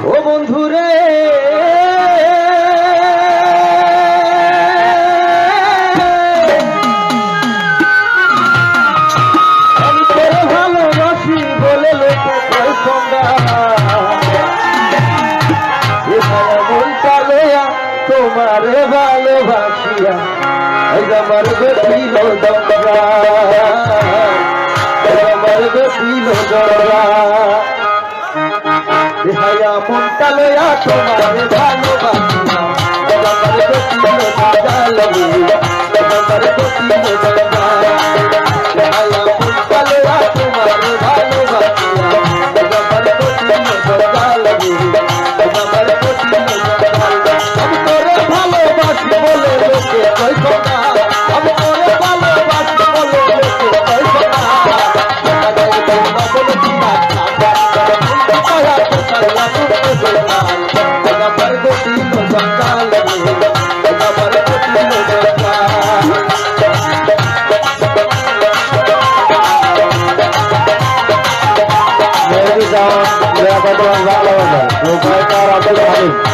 ও বন্ধুরে আমি তোরে ভালোবাসি বলে লোকে কয় সঙ্গা মনটা লইয়া তোমারে ভালোবাসিয়া আমার গতিল দঙ্গা আমার গতিল দঙ্গা দেহায়া মনটা লইয়া তোমারে ভালোবাসিয়া আমার গতিল দঙ্গা লইয়া আমার গতিল দঙ্গা দেহায়া মনটা লইয়া তোমারে ভালোবাসিয়া আমার গতিল দঙ্গা লইয়া আমার গতিল দঙ্গা আমি তোরে ভালোবাসি বলে লোকে কয় কথা আমি তোরে ভালোবাসি বলে লোকে কয় কথা টাকা দেয় না বলে দিনা টাকা টাকা তো সারা করতে বললাম আমার গতি তো সকাল আমার গতি তো সকাল মেরে যাও মেরা কত ভালো হবে লোকাল কার আসলে ভালো